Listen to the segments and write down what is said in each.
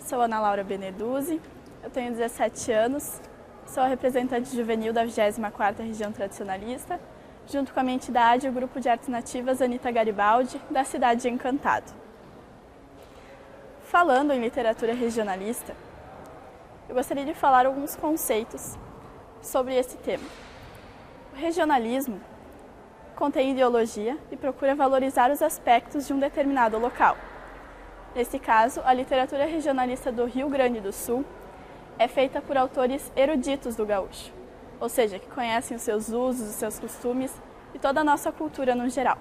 Sou Ana Laura Beneduzzi, eu tenho 17 anos, sou a representante juvenil da 24ª Região Tradicionalista, junto com a minha entidade, o Grupo de Artes Nativas Anita Garibaldi, da cidade de Encantado. Falando em literatura regionalista, eu gostaria de falar alguns conceitos sobre esse tema. O regionalismo contém ideologia e procura valorizar os aspectos de um determinado local. Nesse caso, a literatura regionalista do Rio Grande do Sul é feita por autores eruditos do gaúcho, ou seja, que conhecem os seus usos, os seus costumes e toda a nossa cultura no geral.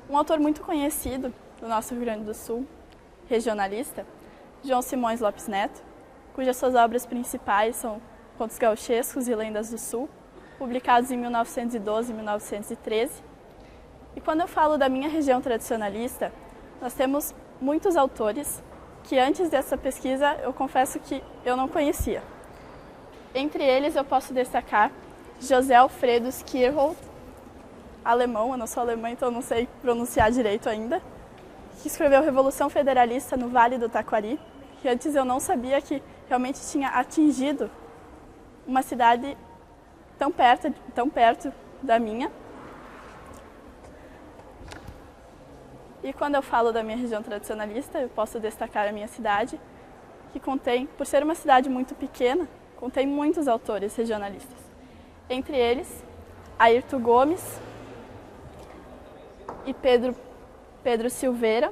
Um autor muito conhecido do nosso Rio Grande do Sul, regionalista, João Simões Lopes Neto, cujas suas obras principais são Contos Gauchescos e Lendas do Sul, publicados em 1912 e 1913. E quando eu falo da minha região tradicionalista, nós temos muitos autores que antes dessa pesquisa eu confesso que eu não conhecia. Entre eles eu posso destacar José Alfredo Skirhold, alemão, eu não sou alemã, então não sei pronunciar direito ainda, que escreveu Revolução Federalista no Vale do Taquari, que antes eu não sabia que realmente tinha atingido uma cidade tão perto da minha. E quando eu falo da minha região tradicionalista, eu posso destacar a minha cidade, que contém, por ser uma cidade muito pequena, contém muitos autores regionalistas. Entre eles, Ayrton Gomes e Pedro Silveira.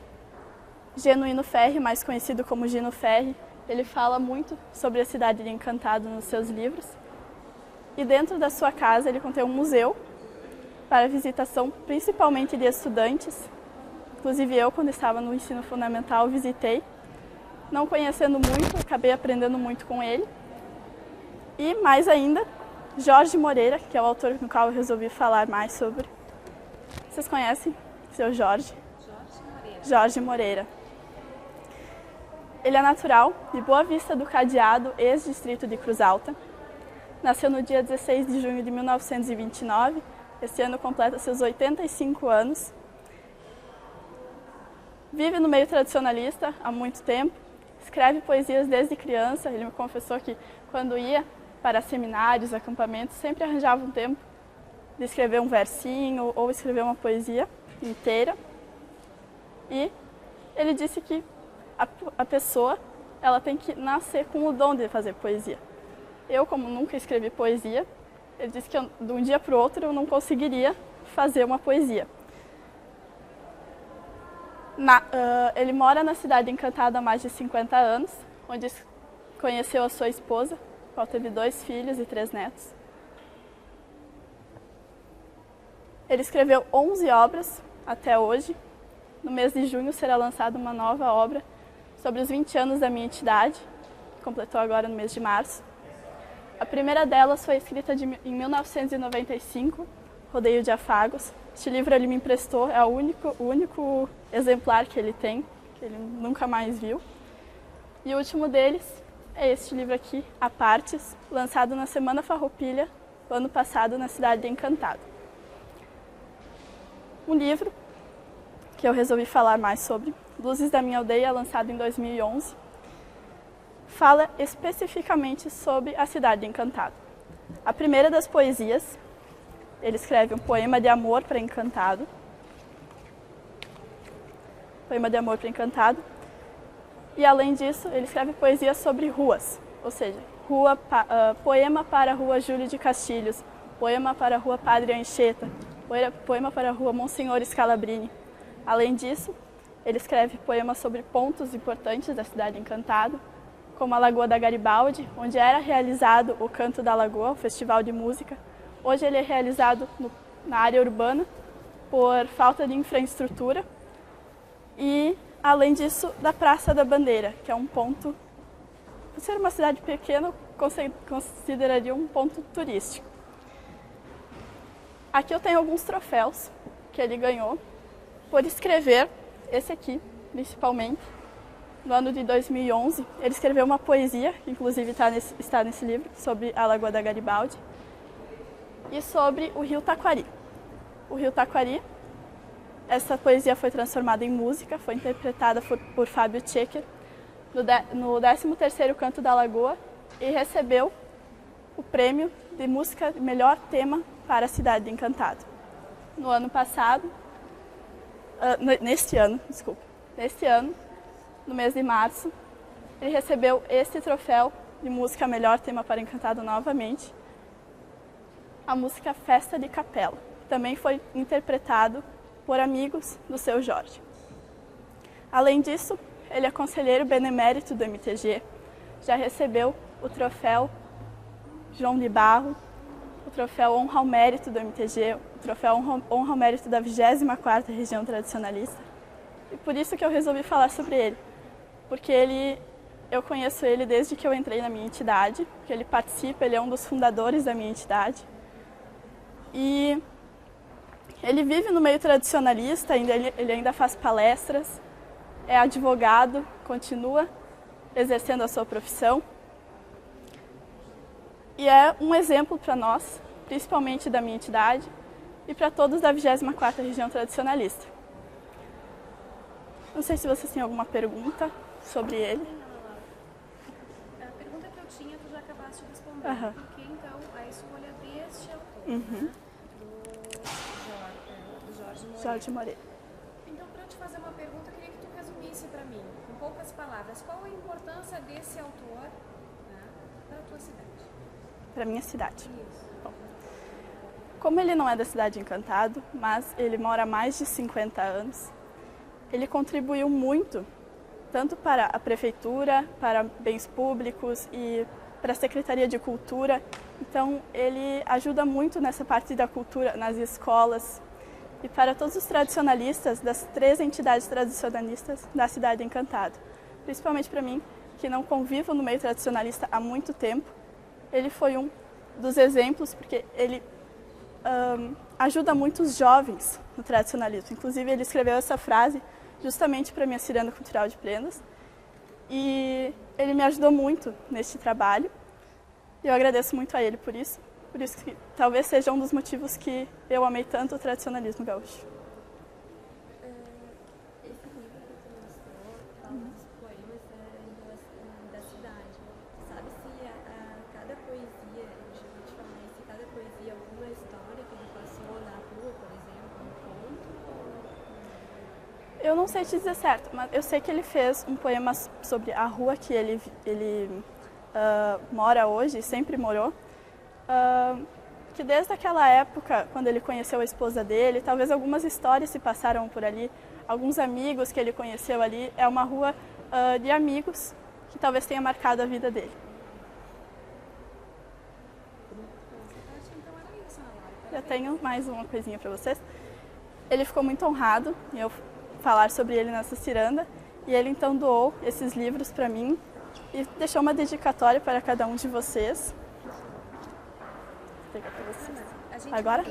Genuíno Ferri, mais conhecido como Gino Ferri, ele fala muito sobre a cidade de Encantado nos seus livros. E dentro da sua casa ele contém um museu para visitação, principalmente de estudantes. Inclusive eu, quando estava no ensino fundamental, visitei. Não conhecendo muito, acabei aprendendo muito com ele. E mais ainda, Jorge Moreira, que é o autor no qual eu resolvi falar mais sobre. Vocês conhecem seu Jorge? Jorge Moreira. Ele é natural de Boa Vista do Cadeado, ex-distrito de Cruz Alta. Nasceu no dia 16 de junho de 1929. Este ano completa seus 85 anos. Vive no meio tradicionalista há muito tempo. Escreve poesias desde criança. Ele me confessou que quando ia para seminários, acampamentos, sempre arranjava um tempo de escrever um versinho ou escrever uma poesia inteira. E ele disse que a pessoa ela tem que nascer com o dom de fazer poesia. Eu, como nunca escrevi poesia, ele disse que de um dia para o outro eu não conseguiria fazer uma poesia. Ele mora na cidade de Encantado há mais de 50 anos, onde conheceu a sua esposa, com qual teve 2 filhos e 3 netos. Ele escreveu 11 obras até hoje. No mês de junho será lançada uma nova obra sobre os 20 anos da minha entidade, que completou agora no mês de março. A primeira delas foi escrita em 1995, Rodeio de Afagos. Este livro ele me emprestou, é o único exemplar que ele tem, que ele nunca mais viu. E o último deles é este livro aqui, A Partes, lançado na Semana Farroupilha, no ano passado, na cidade de Encantado. Um livro que eu resolvi falar mais sobre, Luzes da Minha Aldeia, lançado em 2011, fala especificamente sobre a cidade de Encantado. A primeira das poesias, ele escreve um poema de amor para Encantado. Poema de amor para Encantado. E além disso, ele escreve poesia sobre ruas, ou seja, poema para a Rua Júlio de Castilhos, poema para a Rua Padre Anchieta, poema para a Rua Monsenhor Scalabrini. Além disso, ele escreve poemas sobre pontos importantes da cidade de Encantado, como a Lagoa da Garibaldi, onde era realizado o Canto da Lagoa, o festival de música. Hoje ele é realizado na área urbana por falta de infraestrutura. E, além disso, da Praça da Bandeira, que é um ponto, por ser uma cidade pequena, consideraria um ponto turístico. Aqui eu tenho alguns troféus que ele ganhou por escrever, esse aqui, principalmente. No ano de 2011, ele escreveu uma poesia, que inclusive está nesse livro, sobre a Lagoa da Garibaldi, e sobre o Rio Taquari. O Rio Taquari, essa poesia foi transformada em música, foi interpretada por Fábio Tchequer, no 13º Canto da Lagoa e recebeu o prêmio de música de melhor tema para a Cidade de Encantado. No ano passado, neste ano, no mês de março, ele recebeu este troféu de música melhor tema para Encantado novamente, a música Festa de Capela, que também foi interpretado por amigos do Seu Jorge. Além disso, ele é conselheiro benemérito do MTG, já recebeu o troféu João de Barro, o troféu Honra ao Mérito do MTG, o troféu Honra ao Mérito da 24ª Região Tradicionalista. E por isso que eu resolvi falar sobre ele, porque eu conheço ele desde que eu entrei na minha entidade, porque ele participa, ele é um dos fundadores da minha entidade. E ele vive no meio tradicionalista, ele ainda faz palestras, é advogado, continua exercendo a sua profissão. E é um exemplo para nós, principalmente da minha entidade, e para todos da 24ª Região Tradicionalista. Não sei se vocês têm alguma pergunta sobre ele. A pergunta que eu tinha, tu já acabaste de responder. Por que, então, a escolha deste autor, do Jorge Moreira? Então, para eu te fazer uma pergunta, eu queria que tu resumisse para mim, em poucas palavras, qual a importância desse autor, né, para a tua cidade? Para a minha cidade. Isso. Bom, como ele não é da Cidade de Encantado, mas ele mora há mais de 50 anos, ele contribuiu muito, tanto para a prefeitura, para bens públicos e para a Secretaria de Cultura. Então, ele ajuda muito nessa parte da cultura, nas escolas. E para todos os tradicionalistas das 3 entidades tradicionalistas da Cidade de Encantado. Principalmente para mim, que não convivo no meio tradicionalista há muito tempo, ele foi um dos exemplos, porque ele ajuda muitos jovens no tradicionalismo. Inclusive, ele escreveu essa frase justamente para a minha Ciranda Cultural de Prendas. E ele me ajudou muito neste trabalho. E eu agradeço muito a ele por isso. Por isso que talvez seja um dos motivos que eu amei tanto o tradicionalismo gaúcho. Esse livro que tu mostrou fala dos poemas da cidade. Sabe se a cada poesia, eu cheguei a te falar, se cada poesia alguma história que ele passou na rua, por exemplo, um conto? Eu não sei te dizer certo, mas eu sei que ele fez um poema sobre a rua que ele mora hoje, sempre morou. Que desde aquela época, quando ele conheceu a esposa dele, talvez algumas histórias se passaram por ali, alguns amigos que ele conheceu ali, é uma rua de amigos que talvez tenha marcado a vida dele. Eu tenho mais uma coisinha para vocês. Ele ficou muito honrado em eu falar sobre ele nessa ciranda, e ele então doou esses livros para mim e deixou uma dedicatória para cada um de vocês. Vou pegar para vocês. Agora?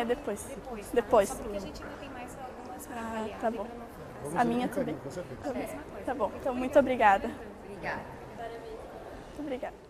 Depois. Depois. Só porque a gente ainda tem mais algumas para avaliar. Tá bom. A minha também. Tá bom. Então, muito obrigada. Obrigada. Muito obrigada.